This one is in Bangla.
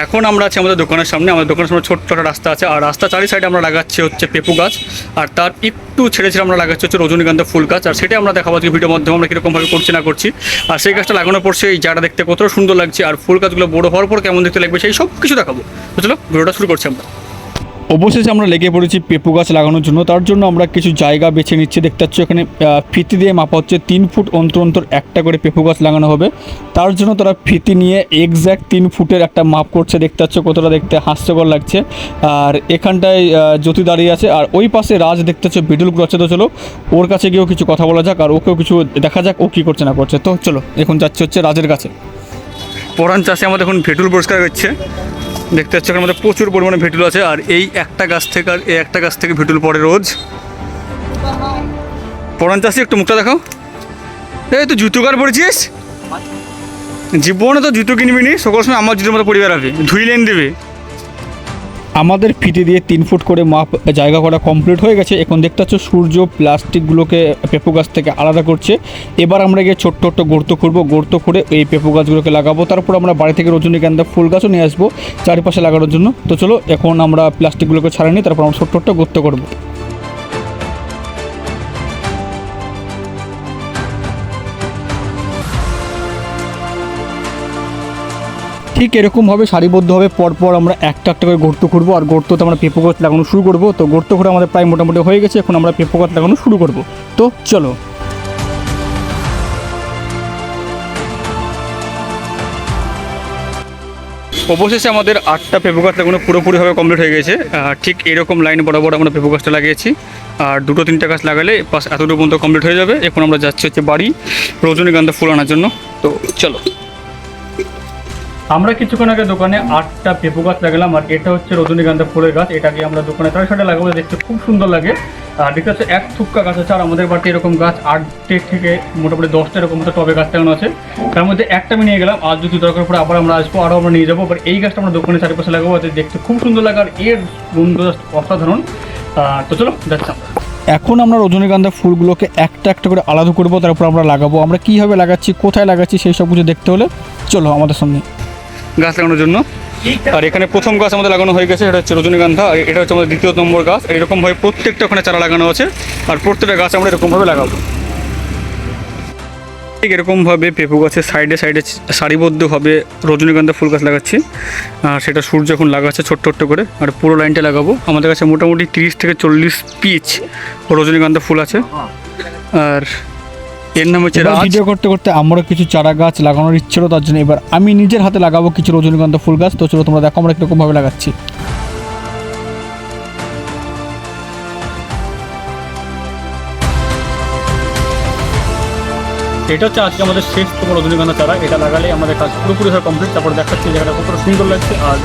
এখন আমরা আছি আমাদের দোকানের সামনে। আমাদের দোকানের সামনে ছোট্ট একটা রাস্তা আছে, আর রাস্তা চারি সাইডে আমরা লাগাচ্ছি হচ্ছে পেঁপু গাছ, আর তার একটু ছেড়ে ছেড়ে আমরা লাগাচ্ছি হচ্ছে রজনীগন্ধা ফুল গাছ। আর সেটা আমরা দেখাবো আজকে ভিডিওর মাধ্যমে আমরা কীরকমভাবে করছি না করছি। আর সেই গাছটা লাগানোর পর সেই জায়গাটা দেখতে কতটা সুন্দর লাগছে, আর ফুল গাছগুলো বড় হওয়ার পর কেমন দেখতে লাগবে সেই সব কিছু দেখাবো। তো চলো ভিডিওটা শুরু করছি আমরা। অবশেষে আমরা লেগে পড়েছি পেঁপু গাছ লাগানোর জন্য। তার জন্য আমরা কিছু জায়গা বেছে নিচ্ছি। দেখতে পাচ্ছ এখানে ফিতি দিয়ে মাপা হচ্ছে 3 ফুট অন্তর অন্তর একটা করে পেঁপু গাছ লাগানো হবে। তার জন্য তারা ফিতি নিয়ে এক্স্যাক্ট 3 ফুটের একটা মাপ করছে। দেখতে পাচ্ছ কতটা দেখতে হাস্যকর লাগছে। আর এখানটায় জ্যোতি দাঁড়িয়ে আছে, আর ওই পাশে রাজ দেখতে পাচ্ছ বিটুল করছে। তো চলো ওর কাছে গিয়েও কিছু কথা বলা যাক, আর ওকেও কিছু দেখা যাক ও কী করছে না করছে। তো চলো এখন যাচ্ছে হচ্ছে রাজের কাছে। পরাণ চাষে আমাদের এখন ভেটুল পরিষ্কার করছে। দেখতে পাচ্ছি এখানে আমাদের প্রচুর পরিমাণে ভেটুল আছে, আর এই একটা গাছ থেকে আর এই একটা গাছ থেকে ভেটুল পড়ে রোজ। পরাণ চাষি একটু মুখটা দেখাও। এই তো জুতো কার পড়েছিস? জীবনে তো জুতো কিনবি নি, সকল সময় আমার জুতোর মতো পরিবার হবে, ধুইলেন দেবে। আমাদের ফিতে দিয়ে 3 ফুট করে মাপ জায়গা করা কমপ্লিট হয়ে গেছে। এখন দেখতে পাচ্ছ সূর্য প্লাস্টিকগুলোকে পেঁপু গাছ থেকে আলাদা করছে। এবার আমরা গিয়ে ছোট্ট ছোট্ট গর্ত করবো, গর্ত করে এই পেঁপু গাছগুলোকে লাগাবো। তারপর আমরা বাড়ি থেকে রজনীগন্ধা ফুল গাছও নিয়ে আসবো চারিপাশে লাগানোর জন্য। তো চলো এখন আমরা প্লাস্টিকগুলোকে ছাড়িয়ে নিই, তারপর আমরা ছোট্ট ছোট্ট গর্ত করবো। ঠিক এরকমভাবে সারিবদ্ধভাবে পরপর আমরা একটা একটা করে গর্ত করবো, আর গর্ততে আমরা পেঁপু গাছ লাগানো শুরু করবো। তো গর্ত করে আমাদের প্রায় মোটামুটি হয়ে গেছে। এখন আমরা পেঁপু গাছ লাগানো শুরু করবো। তো চলো। অবশেষে আমাদের 8টা পেঁপু গাছ লাগানো পুরোপুরিভাবে কমপ্লিট হয়ে গেছে। ঠিক এরকম লাইন বরাবর আমরা পেঁপু গাছটা লাগিয়েছি, আর 2-3টা গাছ লাগালে পাশ এতটুকু পর্যন্ত কমপ্লিট হয়ে যাবে। এখন আমরা যাচ্ছি হচ্ছে বাড়ি রজনীগন্ধা ফুল আনার জন্য। তো চলো। আমরা কিছুক্ষণ আগে দোকানে 8টা পেঁপু গাছ লাগালাম, আর এটা হচ্ছে রজনীগন্ধা ফুলের গাছ। এটাকে আমরা দোকানে তার সাথে লাগাবো, দেখতে খুব সুন্দর লাগে। আর দেখতে হচ্ছে 1 থুক্কা গাছ আছে, আর আমাদের বাড়িতে এরকম গাছ 8 থেকে মোটামুটি 10টা এরকম মতো টবে গাছ লাগানো আছে। তার মধ্যে একটা আমি নিয়ে গেলাম, আর যদি দরকার পড়ে আবার আমরা আসবো, আরও আমরা নিয়ে যাবো। আবার এই গাছটা আমরা দোকানে চারিপাশে লাগাবো, দেখতে খুব সুন্দর লাগে, আর এর গন্ধ অসাধারণ। তো চলো যাচ্ছি আমরা। এখন আমরা রজনীগন্ধা ফুলগুলোকে একটা একটা করে আলাদা করবো, তারপর আমরা লাগাবো। আমরা কীভাবে লাগাচ্ছি, কোথায় লাগাচ্ছি সেই সব কিছু দেখতে হলে চলো আমাদের সঙ্গে। গাছ লাগানোর জন্য, আর এখানে প্রথম গাছ আমাদের লাগানো হয়ে গেছে, এটা হচ্ছে রজনীগন্ধা। আর এটা হচ্ছে আমাদের 2য় নম্বর গাছ। এরকমভাবে প্রত্যেকটা ওখানে চারা লাগানো আছে, আর প্রত্যেকটা গাছ আমরা এরকমভাবে লাগাবো। ঠিক এরকমভাবে পেঁপু গাছের সাইডে সাইডে সারিবদ্ধভাবে রজনীগন্ধা ফুল গাছ লাগাচ্ছি। আর সেটা সূর্য এখন লাগাচ্ছে ছোট্ট ছোট্ট করে, আর পুরো লাইনটা লাগাবো। আমাদের কাছে মোটামুটি 30 থেকে 40 পিচ রজনীগন্ধা ফুল আছে। আর এর নাম হচ্ছে রাজ। ভিডিও করতে করতে আমরা কিছু চারা গাছ লাগানোর ইচ্ছে ছিল, তার জন্য এবার আমি নিজের হাতে লাগাবো কিছু রজনীগন্ধা ফুল গাছ। তো চলো তোমরা দেখো আমরা কীরকমভাবে লাগাচ্ছি। এটা হচ্ছে আজকে আমাদের শেষ তোমার রজনীগন্ধা চারা। এটা লাগালে আমাদের কাজ পুরোপুরি কমপ্লিট। তারপর দেখাচ্ছি জায়গাটা কতটা সুন্দর লাগছে। আর